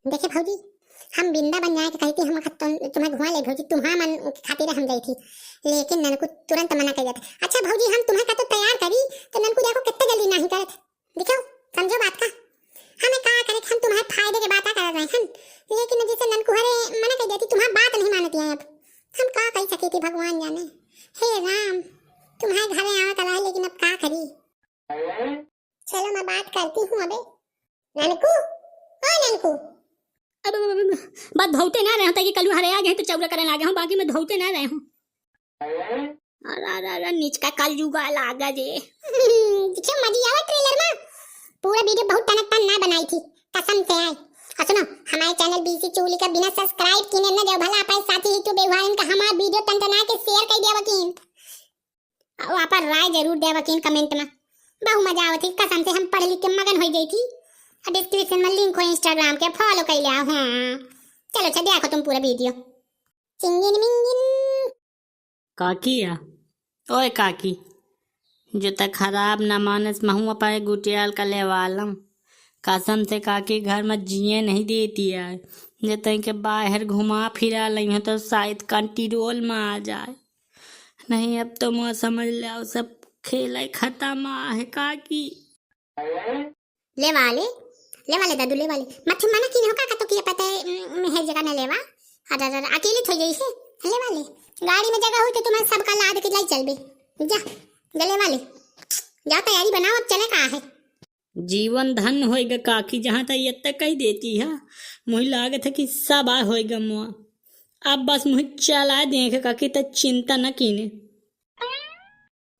देखे भौजी, हम बिंदा बन जाए के कहती हम तुम्हें घुमा ले भौजी, तुम्हारा मन खातिर हम गई थी, लेकिन ननकू तुरंत मना कर दिया था। अच्छा भौजी, हम तुम्हें का तो तैयार करी तो ननकू देखो कितने जल्दी नहीं करत, देखो समझो बात का। हमें कहा करे हम तुम्हारे फायदे के बात कर रहे हैं, लेकिन जैसे ननकू हरे मना कर देती, तुम्हारी बात नहीं मानती है। अब हम का कह सकी थी, भगवान जाने। हे राम, तुम्हारे घर आवा करा, लेकिन अब का करी। चलो मैं बात करती हूँ अबे। ननकू, ओ ननकू, अब बात धोते ना रहे कि कल हरे आ गए तो चौरा करने आ गए हूँ, बाकी मैं धोते ना रहे हूँ। अरे नीच का कल जुगा लागा जे। क्यों मजी आवा ट्रेलर में, पूरा वीडियो बहुत टनक टन ना बनाई थी, कसम से आए। और सुनो, हमारे चैनल बीसी चूली का बिना सब्सक्राइब किने ना जो भला पाए साथी यूट्यूब बेवाइन का हमारा वीडियो टनटना के शेयर कर दिया वकीन, और वहां पर राय जरूर दे वकीन कमेंट में। बहुत मजा आवती, कसम से हम पढ़ लिख के मगन हो गई थी। डिस्क्रिप्शन में लिंक हो इंस्टाग्राम के, फॉलो कर लिया। हां चलो अच्छा देखो तुम पूरा वीडियो। चिंगिन मिंगिन काकिया, ओए काकी, जो तक खराब न मानस महू पाए गुटियाल का लेवालम, कसम से काकी घर में जिए नहीं देती है। जे तई के बाहर घुमा फिरा लई है तो शायद कंट्रोल में आ जाए, नहीं अब तो मुँह समझ लो सब खेल खत्म है काकी। ले वाले दादू ले वाले मत मना की होगा का तो किया पता है मेहर जगह न लेवा। अरे अकेले थई गई से ले वाले, गाड़ी में जगह हो तो तुम्हारे सबका लाद के लाई चलबे। जा गले वाले जाओ, तैयारी बनाओ, अब चले कहाँ है। जीवन धन होएगा काकी, जहाँ तक ये तक कही देती है। मुझे लागत है कि सब आ होएगा मुआ, अब बस मुझे चला देंगे काकी, तो चिंता न कीने।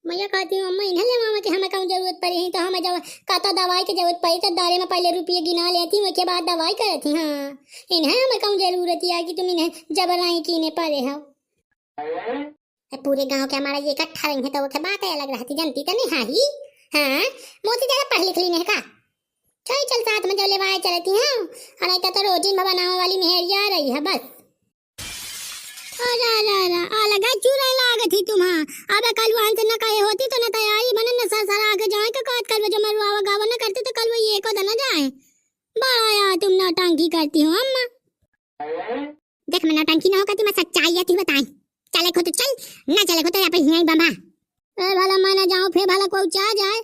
मैं कहती हूँ अम्मा इन्हें ले मामा कि हमें कौन जरूरत पड़ी है तो हमें जब कहता दवाई की जरूरत पड़ी तो दारे में पहले रुपये गिना लेती हूँ, उसके बाद दवाई करती। हाँ इन्हें हमें कौन जरूरत है कि तुम इन्हें जबरनाई कीने पड़े हो। पूरे गांव के हमारा ये इकट्ठा रही है तो वो क्या बात है अलग रहती, जानती तो नहीं। हाँ ही हाँ मोती जरा पढ़ लिख ली नहीं का, चल साथ में जो लेवाए चलती हैं, और नहीं तो रोजी में बनाने वाली मेहरिया आ रही है बस। लगा चूरा लागत ही तुम्हां, अब कल वहां से न कहे होती तो न तैयारी बने न सर आगे जाए का काट कर जो मरवा गावा न करते तो कल वो ये को न जाए। बड़ा यार तुम नौटंकी करती हो अम्मा। देख मैं नौटंकी न होकर तुम्हें सच्चाई आती बताएं, चले खो तो चल, न चले खो तो यहाँ पे यहीं बंधा। भला मैं न जाऊँ फिर भला कोई चाह जाए।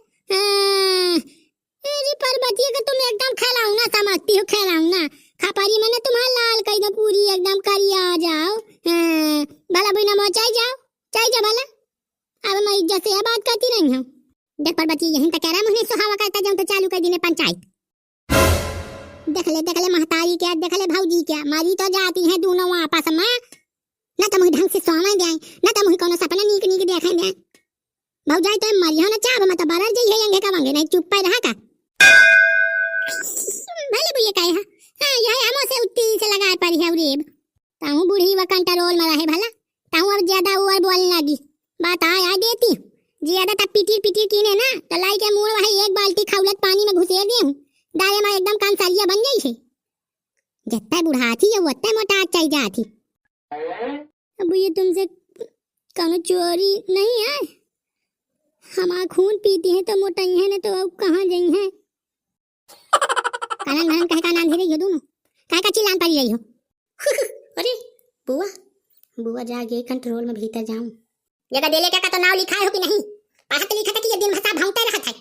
जी पर बतिए कि तुम एकदम खेलाऊ ना समझती हो, खेलाऊ ना खपारी मैंने तुम्हारा लाल कही दो पूरी एकदम करिया आ जाओ। भला बिना मोह चाय जा भला, अब मैं इज्जत से बात करती रही हूँ। देख पर बच्ची यहीं तक कह रहा मुझे सुहावा करता जाऊँ तो चालू कर दी पंचायत। देख ले महतारी क्या, देख ले भौजी क्या, मारी तो जाती हैं दोनों आपस में, न तो मुझे ढंग से सोवा जाए न तो मुझे कोनो सपना नीक नीक देखा जाए। भौजाई तो मरियो न चाह मत बारर जई है अंगे का वांगे नहीं चुप पे रहा का। भले बुए कहे हां यह हमो से उट्टी से लगाए पर है रेब ताऊ बूढ़ी व कंट्रोल में रहे भला, ताऊ अब ज्यादा ओवर बोलने लगी। बात आ देती ज्यादा तब पिटीर कीने ना तो लाई के मुंह वही एक बाल्टी खौलत पानी में घुसेर दे हूं, दाए में एकदम कांसारिया बन गई है। जत्ता बुढ़ा थी वो ओत्ता मोटा चाहिए जाती। अब ये तुमसे कौन चोरी नहीं है, हमारा खून पीती है तो मोटाई है ना तो अब कहां गई है। कानन धरन कहे का नाम धीरे हो दोनों, कहे का चिल्लान पड़ी रही हो। अरे बुआ जागे कंट्रोल में भीतर जाऊं, जगह देले क्या का तो नाम लिखा है हो कि नहीं, पढ़ा तो लिखा था कि ये दिन भसा भांगते रहा था।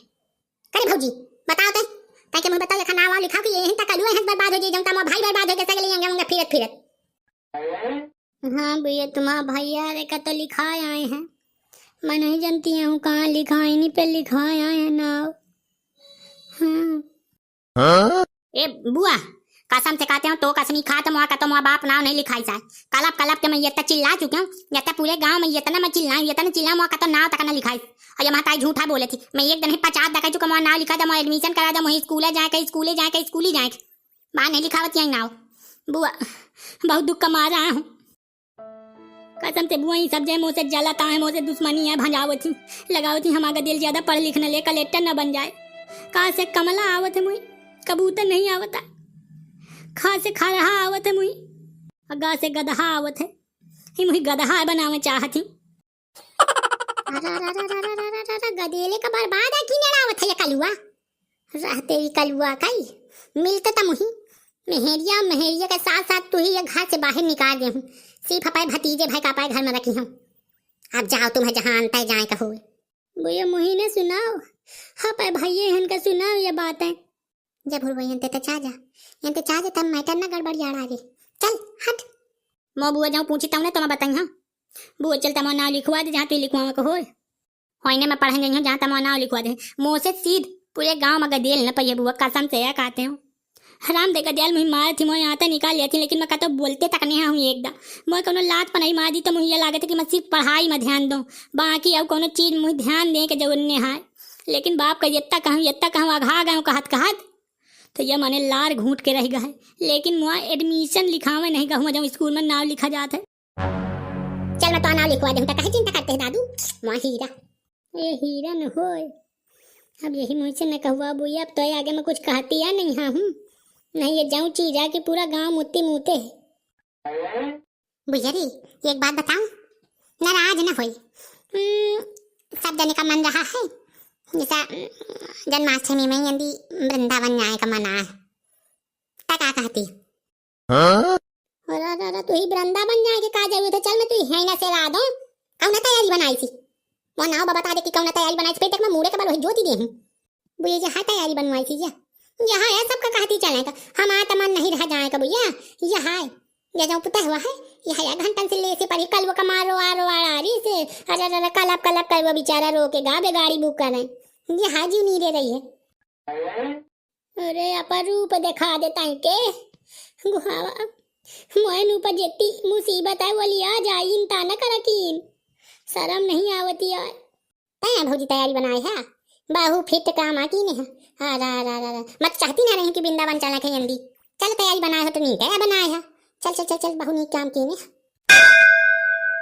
करे भौजी बताओ तो, ताकि मुझे बताओ लिखा नाम लिखा कि यहीं तक अलुए हंस बर्बाद हो जाए जंता मोर भाई बर्बाद हो गए सगले अंगे फिरत। हां भैया तुम्हारा भैया रे का तो लिखाए आए हैं, मैं नहीं जानती हूं कहां लिखा है, नहीं पे लिखाए आए हैं नाम। हां ए बुआ कसम से कहते हो तो कसमी खा तो का तो बाप नाम नहीं लिखाई सा कलप के मैं ये तक चिल्ला चुकी हूं, ये तक पूरे गांव में ये तना मैं चिल्ला का तो नाम तक ना लिखाई। और ये माता झूठा बोले थी, मैं एक दिन 50 देखा चुका मोर नाम लिखा था, मैं एडमिशन करा था, मैं स्कूल जाए बाहर नहीं लिखावत यही नाम। बुआ बहुत दुख कमा रहा हूं कसम से बुआ, ही सब जय मुँह से जलता है, मुँह से दुश्मनी है भंजावत थी लगावत थी। हमारा दिल ज्यादा पढ़ लिखने ले कलेक्टर न बन जाए, कहाँ से कमला आवत है मुई, कबूतर नहीं आवता, खा से खा रहा आवत है मुई, गा से गदहा आवत है, ही मुही गदहा बनावे चाहती। गदेले का बर्बाद है कि नड़ावत है कलुआ, रहते ही कलुआ कई मिलता था मुही मेहरिया के साथ साथ तू ही ये घर से बाहर निकाल दे हूँ। सिर्फ अपने भतीजे भाई का पाए घर में रखी हूँ। अब जाओ तुम्हें जहाँ अंत है जाए कहो। भैया मुही ने सुनाओ, हाँ पाए भैया हन का सुनाओ ये बात है। जब भूल भैया ते चा जा तब मैटर ना गड़बड़ियाड़ आगे। चल हट। मो बुआ जाऊँ पूछी तब ने तुम्हें बताई। हाँ बुआ चल तमो नाव लिखवा दे जहाँ तू लिखवा को होने में पढ़ेंगे जहाँ तमो नाव लिखवा दे। मुँह से सीध पूरे गाँव में गदेल न पहिए बुआ कसम से या कहते हो। हराम दे गदियाल मुझे मार थी मोह आता निकाल लिया थी, लेकिन मैं कहता बोलते तक नहीं हूँ एकदम। मोह कोनो लात पर नहीं मार दी तो मुझे ये लागत है कि मैं सिर्फ पढ़ाई में ध्यान दूँ, बाकी अब कोनो चीज मुझे ध्यान दे के जरूर नहीं है। लेकिन बाप का यत्ता कहूँ अघा गए कहत तो ये मैंने लार घूट के रह गए। लेकिन मुआ एडमिशन लिखावे नहीं कहूँ जब स्कूल में नाम लिखा जाता है। चल मैं तो नाम लिखवा दूँ, कहे चिंता करते है दादू। मुआ हीरा ये हीरा न हो। अब यही मुझसे न कहूआ बुआ, अब तो आगे मैं कुछ कहती या नहीं। हाँ हूँ नहीं ये जाऊँ चीजा कि पूरा गांव मुत्ती मुते है। भैया रे एक बात बताऊं, नाराज न होई। सब जने का मन रहा है जैसा जन्माष्टमी में यदि वृंदावन जाए का मना है क्या कहती? अरे तू ही वृंदावन जाए के का जरूरत है? चल मैं तू ही ना से ला दो। कौन तैयारी बनाई थी वो नाव बता दे कि कौन तैयारी बनाई थी। फिर तक मैं मुड़े के बाद वही जोती दे हूँ। भैया यहाँ तैयारी बनवाई थी यहाँ है सबका कहती चलेगा। हमारा तो मन नहीं रह जाएगा भैया। यहाँ ये जो पुता हुआ है यहाँ एक घंटा से ले से पड़ी कल वो कमारो आरो आरी से अरे कलब कर वो बेचारा रो के गाबे गाड़ी बुक कर रहे। यहाँ जी नहीं दे रही है। अरे अपरूप दिखा देता है के गुहावा मोहन ऊपर जेती मुसीबत है वो लिया जाई इंता न करकीन शर्म नहीं आवती है। तैयार भौजी तैयारी बनाई है बाहू फिट काम आती नहीं है। अरे मत चाहती ना रही कि वृंदावन चला के यंदी। चल तैयारी बनाए हो तो नहीं क्या बनाए है। चल चल चल चल बहु नहीं काम की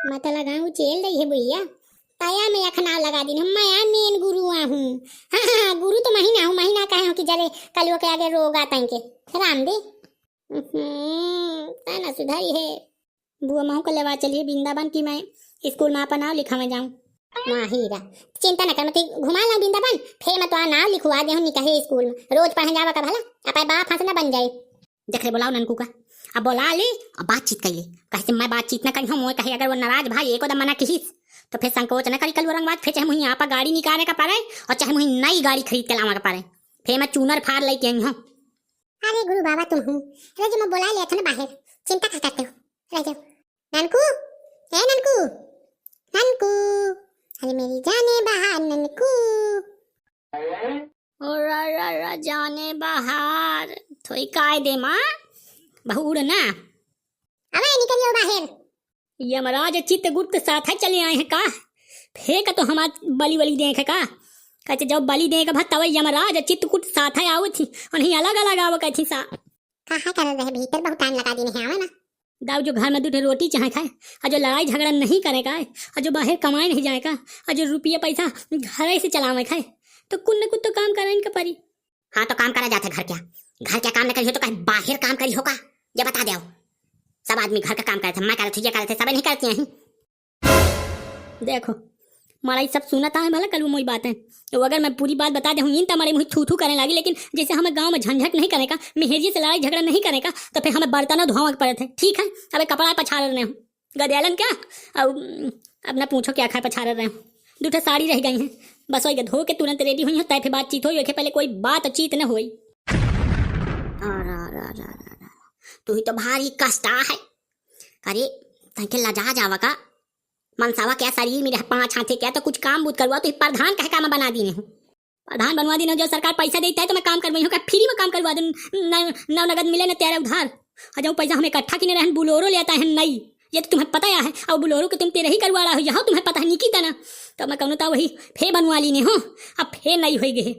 मत लगाऊं चेल रही है भैया। ताया में अखना लगा दी मैं मेन गुरु हूँ। हाँ गुरु तो महीना हूँ, महीना कहे हूँ कि जरे कल के आगे रोग आता के राम दे ना सुधारी है। बुआ महू को लेवा चलिए वृंदावन की मैं स्कूल में अपना नाम लिखा में जाऊँ। हीरा चिंता न कर मैं घुमा ला वृंदावन फिर मैं तो नाम लिखवा दे हूँ कहे स्कूल में रोज पढ़ने जावा का भला अपने बाप हंसना बन जाए। देख रहे बुलाओ ननकू का अब बोला ले अब बातचीत करिए। कहे मैं बातचीत न करी हूँ कहे अगर वो नाराज भाई एक मना किस तो फिर संकोच न करी कल वो रंगवाद फिर चाहे मुझे यहाँ पर गाड़ी निकालने का पारे और चाहे मुझे नई गाड़ी खरीद के लावा का पारे फिर मैं चूनर फाड़ लेके आई हूँ। अरे गुरु बाबा तुम हूँ जो मैं बुला लिया था ना बाहर चिंता क्या करते हो रह जाओ। ननकू है ननकू ननकू अरे मेरी जाने बाहर ननकू और जाने बाहर थोड़ी काय दे माँ बहुड़ ना अबे निकलियो बाहर। यमराज चित्रगुप्त साथ चले आए हैं का फेंक तो हमार बलि वली देख का कहते जब बलि देख भा तब यमराज चित्रकूट साथ आओ थी और नहीं अलग अलग आओ कहती सा कहाँ कर रहे भीतर बहुत टाइम लगा दी है ना दाऊ जो घर में दूठे रोटी चाहे खाए और जो लड़ाई झगड़ा नहीं करेगा और जो बाहर कमाए नहीं जाएगा और जो रुपये पैसा घर से चलावे खाए तो कुछ न कुछ तो काम करें इनका परी। हाँ तो काम करा जाता घर क्या काम न करी हो तो कहीं बाहर काम करी होगा ये बता दो। सब आदमी घर का काम करते मैं करते ये करते सब नहीं करती हैं। देखो मारा सब सुनता है भला कल वो मोई बात है तो अगर मैं पूरी बात बता दूँ तो हमारे मुझे थू थू करने लगी। लेकिन जैसे हमें गांव में झंझट नहीं करेगा मेहरिए से लड़ाई झगड़ा नहीं करेगा तो फिर हमें बर्तनों धोवा पड़े थे। ठीक है अब कपड़ा पछाड़ रहे हूँ गदयालन क्या अब न पूछो क्या खाए पछाड़ रहे हूँ। दूठे साड़ी रह गई हैं बस वही धो के तुरंत रेडी हुई है तय फिर बातचीत हुई पहले कोई बातचीत न हुई। तू ही तो भारी कष्टा है अरे तंके लजा जावा का मनसावा क्या शरीर में 5 हाथे क्या तो कुछ काम बुत करवा तो प्रधान कहे काम बना दी हूँ। प्रधान बनवा दी जो सरकार पैसा देता है तो मैं काम करवाई हूँ फ्री में काम करवा दूँ नव नगद मिले न तेरा उधार और जो पैसा हमें इकट्ठा किने रहन बुलोरो लेता है नई ये तो तुम्हें पता है और बुलोरो के तुम तेरे ही करवा रहा हो यहाँ तुम्हें पता है नहीं की तना तो मैं कहूँ वही फे बनवा ली ने हो अब फे नहीं हो गए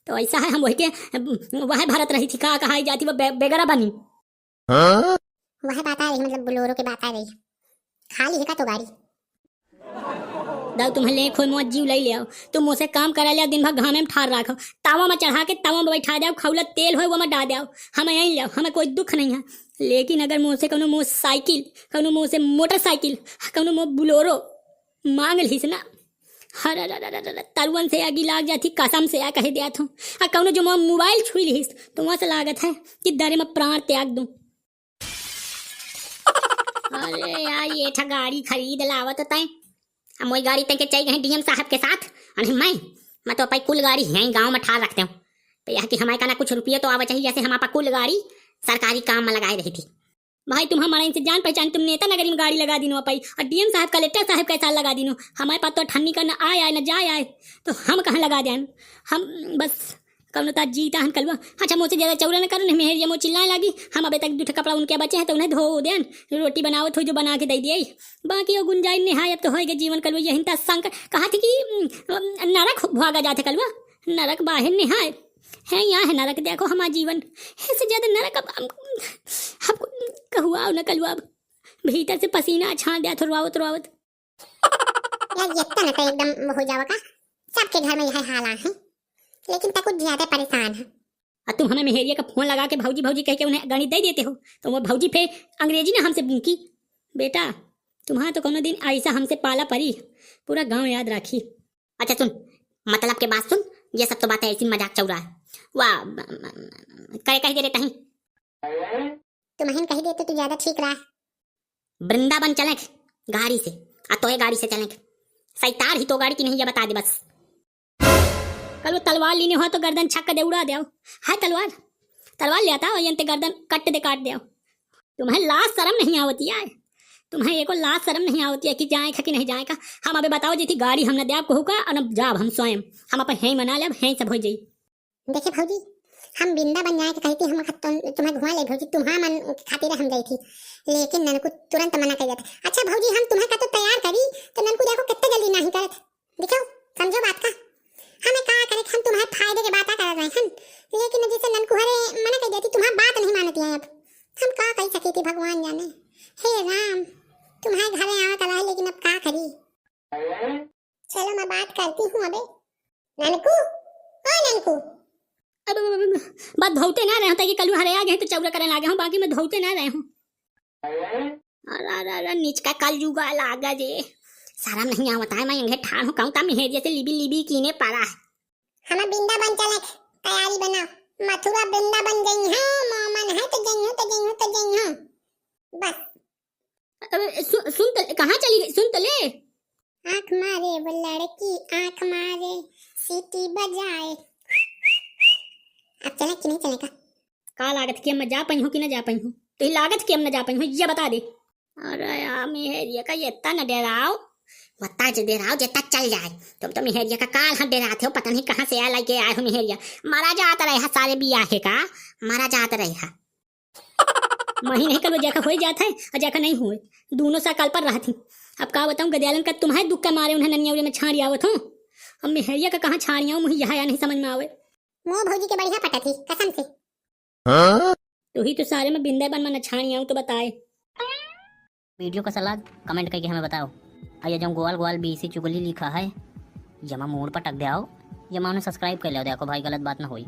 तो ऐसा है हम वही के वह भारत रही थी कहा जाती वो बेगरा बनी वह बात आ रही मतलब बुलोरो की बात आ रही खाली है का तो गाड़ी दाऊ तुम्हें ले खोई मुँह जीव ले आओ तुम मुझसे काम करा लिया दिन भर घामे में ठार रखो तावा में चढ़ा के तावा में बैठा जाओ खौला तेल हो वो में डाल दो हमें यहीं लाओ हमें कोई दुख नहीं है। लेकिन अगर मुँह से कौनो मुँह साइकिल कौनो मुँह से मोटरसाइकिल कौनो मुँह बुलोरो मांग लीस ना अरे अरे अरे अरे, तरुवन से आगी लाग जाती कसम से आ कह दिया था आ कौनो जो मोबाइल छुई लिहिस तो वहां से लागत है कि डरे में प्राण त्याग दूं। अरे यार ये ठा गाड़ी खरीद लावत तय हम वही गाड़ी तय के चाहिए गए डीएम साहब के साथ। अरे मैं तो अपनी कुल गाड़ी यहीं गांव में ठार रखते हूँ तो यह कि हमारे का ना कुछ रुपये तो आवा चाहिए जैसे हम आपा कुल गाड़ी सरकारी काम में लगाई रही थी। भाई तुम हमारा इनसे जान पहचान तुम नेता नगरी में गाड़ी लगा दिनो पाई और डीएम साहब कलेक्टर साहब का साल लगा दिनो हमारे पास तो ठन्नी का न आए न जाए आए तो हम कहाँ लगा दें हम बस कौन ता जीता हम कलवा। अच्छा मुझसे ज़्यादा चौरा न करो मेरे ये मुँह चिल्लाने लगी हम अभी तक दूठा कपड़ा उनके बचे हैं तो उन्हें धो दें रोटी बनाओ थो जो बना के दे दिए बाकी वो गुंजाइश निहायत तो होएगा जीवन कलवा यही तक संकट कहा थी कि नरक भागा जाते कलवा नरक बाहर निहाय है यहाँ है नरक देखो हमारा जीवन इससे ज्यादा नरक अब कहुआ न कलुआ भीतर से पसीना छान दिया थोड़ावत थोड़ावत यार ये तो ना तो एकदम हो जावा का सबके घर में यह हालात है लेकिन तक कुछ ज्यादा परेशान है। और तुम हमें मेहरिया का फोन लगा के भौजी भौजी कह के उन्हें गणित दे देते हो तो वो भौजी फिर अंग्रेजी ना हमसे बुकी बेटा तुम्हारा तो कोनो दिन ऐसा हमसे पाला परी पूरा गांव याद राखी। अच्छा सुन मतलब के बात सुन ये सब तो बातें ऐसी मजाक चल रहा है वाह करे कह दे रहे तुम्हें कही देते तो ज्यादा ठीक रहा। वृंदावन चले गाड़ी से तो ये गाड़ी से चले सही तार ही तो गाड़ी की नहीं ये बता दे बस कल वो तलवार लेने हो तो गर्दन छक्का दे उड़ा दे है तलवार ले आता और यंते गर्दन कट दे काट दे तुम्हें लाज शर्म नहीं आवती है तुम्हें एको लाज शर्म नहीं आवती है कि जाए कि नहीं जाए का हम अबे बताओ जी गाड़ी हमने दे आपको होगा और अब जाब हम स्वयं हम अपन यहीं मना ले अब यहीं सब हो जाई। देखिए भौजी हम वृंदावन जाए के कहती हम तुम्हें घुमा ले भौजी तुम्हारा मन खातिर हम गई थी लेकिन ननकू तुरंत मना कर दिया था। अच्छा भौजी हम तुम्हें का तो तैयार करी तो ननकू देखो कितने जल्दी नहीं करत देखो समझो बात का हमें कहा करे हम तुम्हारे फायदे के बात कर रहे हैं लेकिन जैसे ननकू हरे मना कर देती तुम्हारी बात नहीं मानती है अब हम कहा कही सकी थी भगवान जाने हे राम तुम्हारे घर आवा करा लेकिन अब क्या करी। चलो मैं बात करती हूँ अबे ननकू ओ ननकू बात धोते ना रहे हो कि कल हरे आ गए तो चौरा करने लगे हूँ बाकी मैं धोते ना रहे हूँ। अरे नीच का कल जुगा लागा जे सारा नहीं आवता है मैं इंगे ठान हूँ कहूँ तब जैसे लिबी कीने पारा है। हम वृंदावन चले तैयारी बनाओ मथुरा वृंदावन गई है मोमन है तो गई हूँ बस। सुन तो कहाँ चली गई सुन तो ले आँख मारे वो लड़की आँख मारे सीटी बजाए अब चले कि नहीं चलेगा का लागत कि मैं जा पाई हूँ कि ना जा पाई हूँ तो ये लागत कि हम ना जा पाई हूँ ये बता दे। अरे यार मेहरिया का ये न डराओ बता जे डराओ जितना चल जाए तुम तो मेहरिया का काल हम डराते हो पता नहीं कहाँ से आया लगे आए हो मेहरिया मारा जाता रहा सारे बिया है का मारा जाता रहा वही नहीं कल जैका हो जाता है और जैका नहीं हुए दोनों सा कल पर रहती। अब का बताऊँ गदयालन का तुम्हारे दुख का मारे उन्हें ननिया में छाड़ी आवत हूँ अब मेहरिया का कहाँ छाड़िया मुझे यहाँ नहीं समझ में आवे मोह भौजी के बढ़िया पटा थी कसम से तो ही तो सारे में बिंदे बन मन छाड़िया हूँ तो बताए। वीडियो का सलाह कमेंट करके हमें बताओ और ये जो गोल गोल बीसी चुगली लिखा है जमा मोड़ पर टक दे आओ जमा उन्हें सब्सक्राइब कर लो देखो भाई गलत बात ना होई।